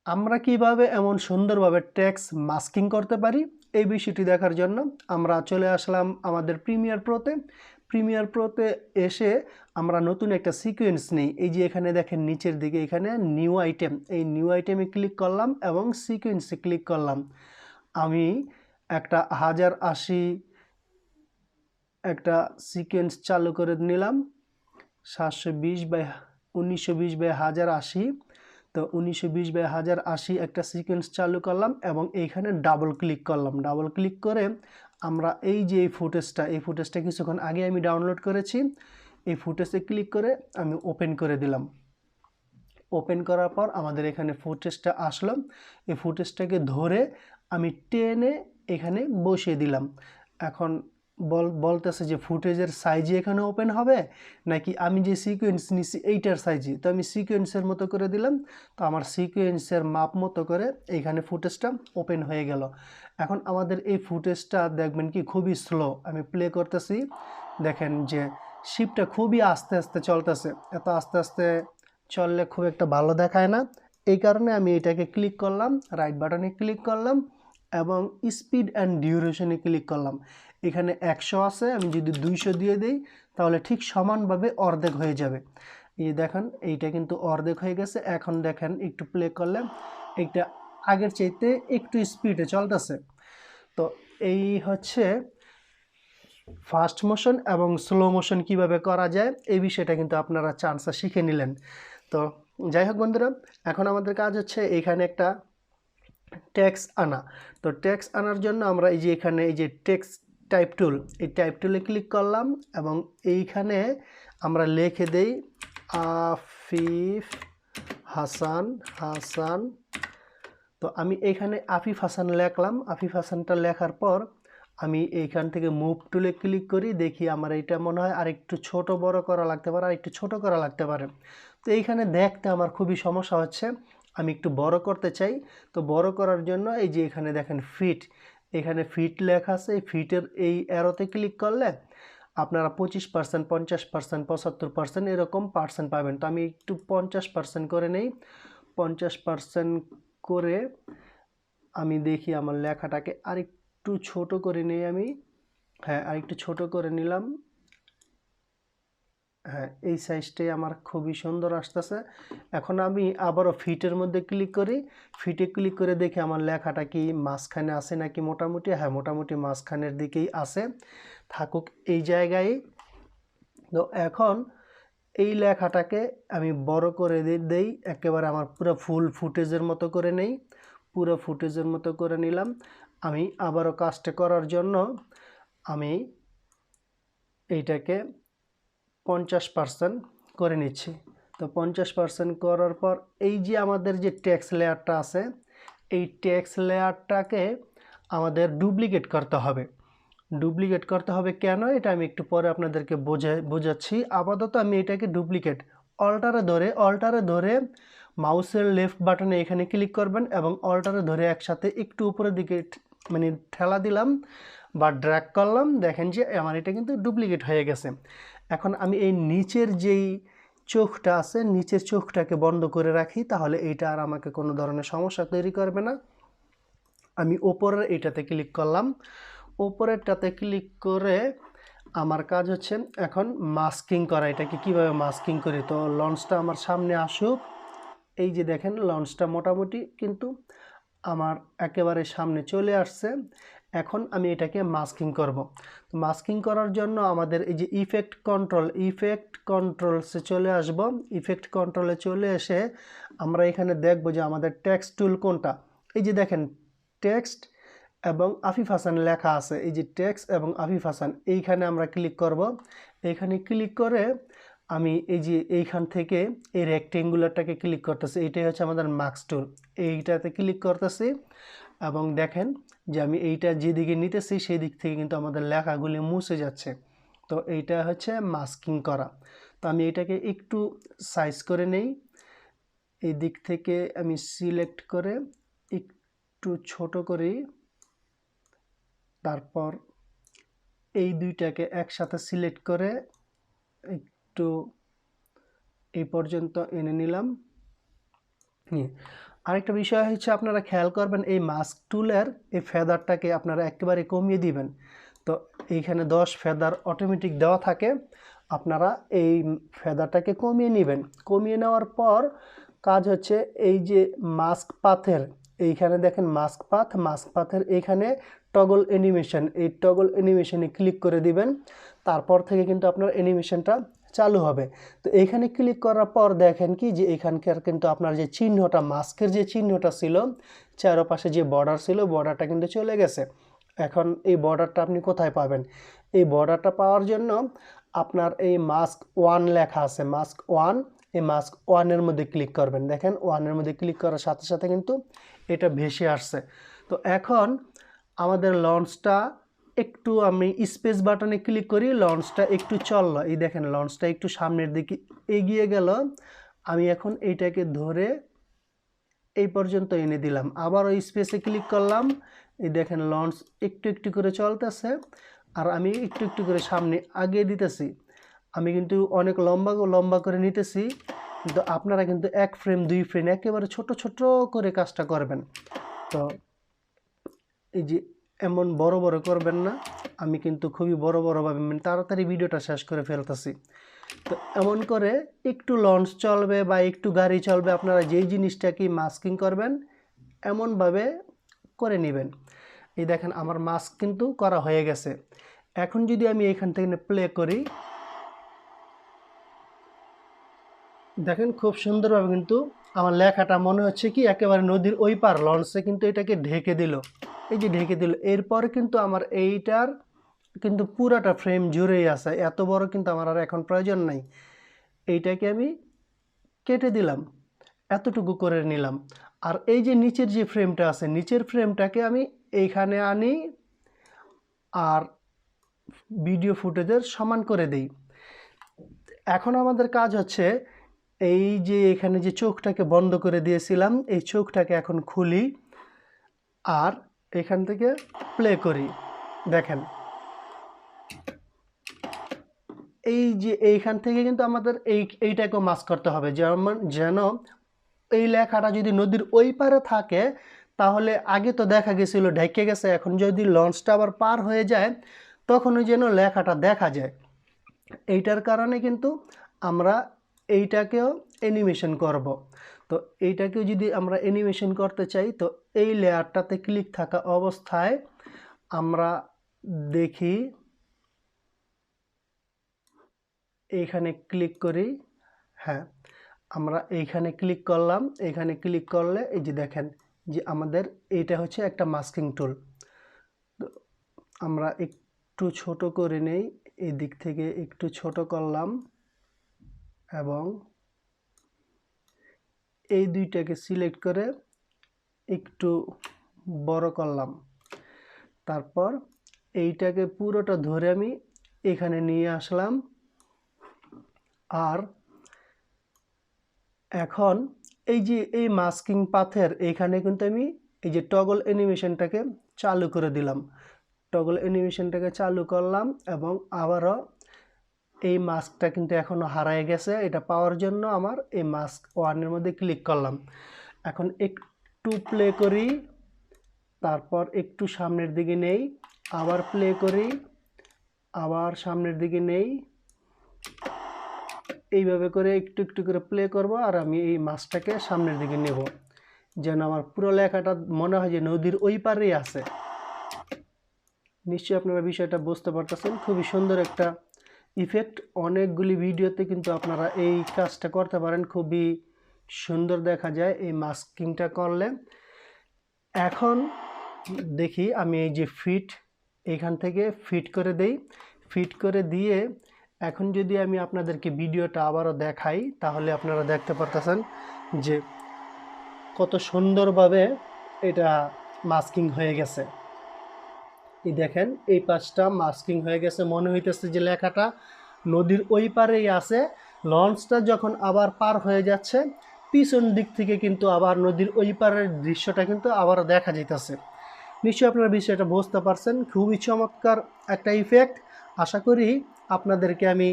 আমরা কিভাবে এমন সুন্দরভাবে টেক্সট মাস্কিং করতে পারি এই বিষয়টি দেখার জন্য আমরা চলে আসলাম আমাদের প্রিমিয়ার প্রোতে এসে আমরা নতুন একটা সিকোয়েন্স নেই। এই যে এখানে দেখেন নিচের দিকে এখানে নিউ আইটেম, এই নিউ আইটেমে ক্লিক করলাম এবং সিকোয়েন্সে ক্লিক করলাম। আমি একটা 1080 একটা সিকোয়েন্স চালু করে নিলাম 1920/1080। তো 1920/1080 একটা সিকোয়েন্স চালু করলাম এবং এইখানে ডাবল ক্লিক করলাম। ডাবল ক্লিক করে আমরা এই যে এই ফুটেজটা কিছুক্ষণ আগে আমি ডাউনলোড করেছি, এই ফুটেজে ক্লিক করে আমি ওপেন করে দিলাম। ওপেন করার পর আমাদের এখানে ফুটেজটা আসলো। এই ফুটেজটাকে ধরে আমি টেনে এখানে বসিয়ে দিলাম। এখন বলতেছে যে ফুটেজের সাইজে এখানে ওপেন হবে নাকি আমি যে সিকোয়েন্স নিছি এইটার সাইজে। তো আমি সিকোয়েন্সের মতো করে দিলাম। তো আমার সিকোয়েন্সের মাপ মতো করে এইখানে ফুটেজটা ওপেন হয়ে গেল। এখন আমাদের এই ফুটেজটা দেখবেন কি খুবই স্লো। আমি প্লে করতেছি, দেখেন যে শিপটা খুবই আস্তে আস্তে চলতেছে। এত আস্তে আস্তে চললে খুব একটা ভালো দেখায় না। এই কারণে আমি এটাকে ক্লিক করলাম, রাইট বাটনে ক্লিক করলাম এবং স্পিড অ্যান্ড ডিউরেশনে ক্লিক করলাম। এখানে 100 আছে, আমি যদি 200 দিয়ে দিই তাহলে ঠিক সমানভাবে অর্ধেক হয়ে যাবে। এই দেখেন এইটা কিন্তু অর্ধেক হয়ে গেছে। এখন দেখেন একটু প্লে করলে এইটা আগের চাইতে একটু স্পিডে চলতেছে। তো এই হচ্ছে ফাস্ট মোশন এবং স্লো মোশন কিভাবে করা যায় এই বিষয়টা কিন্তু আপনারা চান্সে শিখে নিলেন। তো যাই হোক বন্ধুরা, এখন আমাদের কাজ হচ্ছে এখানে একটা টেক্সট আনা। তো টেক্সট আনার জন্য আমরা এই যে এখানে এই যে টেক্সট টাইপ টুল, এই টাইপ টুলে ক্লিক করলাম এবং এইখানে আমরা লিখে দেই আফিফ হাসান। তো আমি এইখানে আফিফ হাসান লিখলাম। আফিফ হাসানটা লেখার পর আমি এইখান থেকে মুভ টুলে ক্লিক করি, দেখি আমার এইটা মনে হয় আর একটু ছোট বড় করা লাগতে পারে, আর একটু ছোট করা লাগতে পারে। তো এইখানে দেখতে আমার খুবই সমস্যা হচ্ছে, আমি একটু বড় করতে চাই। তো বড় করার জন্য এই যে এখানে দেখেন ফিট, এখানে ফিট লেখা আছে। এই ফিটের এই অ্যারোতে ক্লিক করলে আপনারা 25%, 50%, 75% এরকম পার্সেন্ট পাবেন। তো আমি একটু 50% করে নেই। 50% করে আমি দেখি আমার লেখাটাকে আরেকটু ছোট করে নেই আমি। হ্যাঁ, আরেকটু ছোট করে নিলাম। হ্যাঁ, এই সাইজটাই আমার খুবই সুন্দর আসতেছে। এখন আমি আবারও ফিটের মধ্যে ক্লিক করি। ফিটে ক্লিক করে দেখি আমার লেখাটা কি মাঝখানে আছে নাকি মোটামুটি। হ্যাঁ, মোটামুটি মাঝখানের দিকেই আছে, থাকুক এই জায়গায়। তো এখন এই লেখাটাকে আমি বড় করে দেই, একেবারে আমার পুরো ফুল ফুটেজের মতো করে নেই। পুরো ফুটেজের মতো করে নিলাম। আমি আবারও কাজটা করার জন্য আমি এইটাকে 50% করে নিচ্ছি। তো 50% করার পর এই যে আমাদের যে টেক্সট লেয়ারটা আছে, এই টেক্সট লেয়ারটাকে আমাদের ডুপ্লিকেট করতে হবে। ডুপ্লিকেট করতে হবে কেন, এটা আমি একটু পরে আপনাদেরকে বোঝাচ্ছি। আপাতত আমি এটাকে ডুপ্লিকেট অল্টারে ধরে মাউসের লেফট বাটনে এখানে ক্লিক করবেন এবং অল্টারে ধরে একসাথে একটু উপরের দিকে মানে ঠেলা দিলাম বা ড্র্যাগ করলাম। দেখেন যে আমার এটা কিন্তু ডুপ্লিকেট হয়ে গেছে। এখন আমি এই নিচের যেই চোখটা আছে, নিচের চোখটাকে বন্ধ করে রাখি, তাহলে এইটা আর আমাকে কোনো ধরনের সমস্যা তৈরি করবে না। আমি ওপরের এইটাতে ক্লিক করলাম। ওপরেরটাতে ক্লিক করে আমার কাজ হচ্ছে এখন মাস্কিং করা। এটাকে কিভাবে মাস্কিং করি, তো লঞ্চটা আমার সামনে আসুক। এই যে দেখেন লঞ্চটা মোটামুটি কিন্তু আমার একেবারে সামনে চলে আসছে। এখন আমি এটাকে মাস্কিং করব। তো মাস্কিং করার জন্য আমাদের এই যে ইফেক্ট কন্ট্রোলসে চলে আসব। ইফেক্ট কন্ট্রোলে চলে এসে আমরা এখানে দেখব যে আমাদের টেক্সট টুল কোনটা। এই যে দেখেন টেক্সট এবং আফিফ হাসান লেখা আছে, এই যে টেক্সট এবং আফিফ হাসান, এইখানে আমরা ক্লিক করব। এইখানে ক্লিক করে আমি এই যে এইখান থেকে এই রেক্টেঙ্গুলারটাকে ক্লিক করতেছি, এইটাই হচ্ছে আমাদের মাস্ক টুল। এইটাতে ক্লিক করতেছি এবং দেখেন যে আমি এইটা যেদিকে নিতেছি সেই দিক থেকে কিন্তু আমাদের লেখাগুলি মুছে যাচ্ছে। তো এইটা হচ্ছে মাস্কিং করা। তো আমি এটাকে একটু সাইজ করে নেই, এই দিক থেকে আমি সিলেক্ট করে একটু ছোট করি, তারপর এই দুইটাকে একসাথে সিলেক্ট করে একটু এই পর্যন্ত এনে নিলাম। আরেকটা বিষয় হচ্ছে আপনারা খেয়াল করবেন এই মাস্ক টুলের এই ফেদারটাকে আপনারা একেবারে কমিয়ে দিবেন। তো এইখানে 10 ফেদার অটোমেটিক দেওয়া থাকে, আপনারা এই ফেদারটাকে কমিয়ে নেবেন। কমিয়ে নেওয়ার পর কাজ হচ্ছে এই যে মাস্ক পাথের এইখানে দেখেন মাস্ক পাথের এইখানে টগল অ্যানিমেশন, এই টগল অ্যানিমেশনে ক্লিক করে দিবেন। তারপর থেকে কিন্তু আপনার অ্যানিমেশনটা চালু হবে। তো এইখানে ক্লিক করার পর দেখেন কি যে এখানকার কিন্তু আপনার যে চিহ্নটা মাস্কের যে চিহ্নটা ছিল চারপাশে যে বর্ডার ছিল বর্ডারটা কিন্তু চলে গেছে। এখন এই বর্ডারটা আপনি কোথায় পাবেন? এই বর্ডারটা পাওয়ার জন্য আপনার এই মাস্ক 1 লেখা আছে, মাস্ক 1, এই মাস্ক 1-এর মধ্যে ক্লিক করবেন। দেখেন 1-এর মধ্যে ক্লিক করার সাথে সাথে কিন্তু এটা ভেসে আসছে। তো এখন আমাদের লঞ্চটা একটু আমি স্পেস বাটনে ক্লিক করি, লঞ্চটা একটু চললো, এই দেখেন লঞ্চটা একটু সামনের দিকে এগিয়ে গেল। আমি এখন এইটাকে ধরে এই পর্যন্ত এনে দিলাম, আবার ওই স্পেসে ক্লিক করলাম, এই দেখেন লঞ্চ একটু একটু করে চলতেছে আর আমি একটু একটু করে সামনে আগিয়ে দিতেছি। আমি কিন্তু অনেক লম্বা করে নিতেছি, কিন্তু আপনারা কিন্তু 1 ফ্রেম 2 ফ্রেম একেবারে ছোট ছোট করে কাজটা করবেন। তো এই যে এমন বড় বড় করবেন না, আমি কিন্তু খুবই বড়ভাবে তাড়াতাড়ি ভিডিওটা শেষ করে ফেলতেছি। তো এমন করে একটু লঞ্চ চলবে বা একটু গাড়ি চলবে, আপনারা যেই জিনিসটাকে মাস্কিং করবেন এমনভাবে করে নেবেন। এই দেখেন আমার মাস্ক কিন্তু করা হয়ে গেছে। এখন যদি আমি এখান থেকে প্লে করি, দেখেন খুব সুন্দরভাবে কিন্তু আমার লেখাটা মনে হচ্ছে কি একেবারে নদীর ওই পার, লঞ্চে কিন্তু এটাকে ঢেকে দিল, এই যে ঢেকে দিল। এরপরে কিন্তু আমার এইটার কিন্তু পুরাটা ফ্রেম জুড়েই আছে, এত বড় কিন্তু আমার আর এখন প্রয়োজন নাই। এইটাকে আমি কেটে দিলাম, এতটুকু করে নিলাম। আর এই যে নিচের যে ফ্রেমটা আছে, নিচের ফ্রেমটাকে আমি এইখানে আনি আর ভিডিও ফুটেজের সমান করে দেই। এখন আমাদের কাজ হচ্ছে এই যে এখানে যে চোখটাকে বন্ধ করে দিয়েছিলাম, এই চোখটাকে এখন খুলি আর এখান থেকে প্লে করি। দেখেন এই যে এইখান থেকে কিন্তু আমাদের এইটাকেও মাস্ক করতে হবে, যেন এই লেখাটা যদি নদীর ওই পারে থাকে তাহলে আগে তো দেখা গেছিল ঢেকে গেছে, এখন যদি লঞ্চটা আবার পার হয়ে যায় তখনই যেন লেখাটা দেখা যায়। এইটার কারণে কিন্তু আমরা এইটাকেও অ্যানিমেশন করব। তো এইটাকেও যদি আমরা অ্যানিমেশন করতে চাই তো এই লেয়ারটাতে ক্লিক থাকা অবস্থায় আমরা দেখি এইখানে ক্লিক করি। হ্যাঁ, আমরা এইখানে ক্লিক করলাম, এইখানে ক্লিক করলে এই যে দেখেন যে আমাদের এইটা হচ্ছে একটা মাস্কিং টুল। তো আমরা একটু ছোট করে নেই, এই দিক থেকে একটু ছোট করলাম এবং এই দুইটাকে সিলেক্ট করে একটু বড় করলাম। তারপর এইটাকে পুরোটা ধরে আমি এখানে নিয়ে আসলাম। আর এখন এই যে এই মাস্কিং পাথের এইখানে কিন্তু আমি এই যে টগল অ্যানিমেশনটাকে চালু করে দিলাম, টগল অ্যানিমেশনটাকে চালু করলাম এবং আবারও এই মাস্কটা কিন্তু এখনও হারায় গেছে, এটা পাওয়ার জন্য আমার এই মাস্ক 1-এর মধ্যে ক্লিক করলাম। এখন একটু প্লে করি, তারপর একটু সামনের দিকে নেই, আবার প্লে করি, আবার সামনের দিকে নেই, এইভাবে করে একটু একটু করে প্লে করব আর আমি এই মাছটাকে সামনের দিকে নেব, যেন আমার পুরো লেখাটা মনে হয় যে নদীর ওই পারেই আছে। নিশ্চয়ই আপনারা বিষয়টা বুঝতে পারতেছেন, খুবই সুন্দর একটা ইফেক্ট। অনেকগুলি ভিডিওতে কিন্তু আপনারা এই কাজটা করতে পারেন, খুবই সুন্দর দেখা যায় এই মাস্কিংটা করলে। এখন দেখি আমি এই যে ফিট, এখান থেকে ফিট করে দেই, ফিট করে দিয়ে এখন যদি আমি আপনাদেরকে ভিডিওটা আবারও দেখাই তাহলে আপনারা দেখতে পারতেছেন যে কত সুন্দরভাবে এটা মাস্কিং হয়ে গেছে। এই দেখেন এই পাশটা মাস্কিং হয়ে গেছে, মনে হইতেছে যে লেখাটা নদীর ওই পারেই আছে। লঞ্চটা যখন আবার পার হয়ে যাচ্ছে পিছন দিক থেকে কিন্তু আবার নদীর ওই পারের দৃশ্যটা কিন্তু আবারও দেখা যাইতেছে। নিশ্চয়ই আপনারা বিষয়টা বুঝতে পারছেন, খুবই চমৎকার একটা ইফেক্ট। আশা করি আপনাদেরকে আমি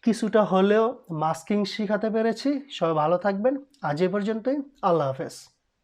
কিছুটা হলেও মাস্কিং শেখাতে পেরেছি। সবাই ভালো থাকবেন। আজ এই পর্যন্তই। আল্লাহ হাফেজ।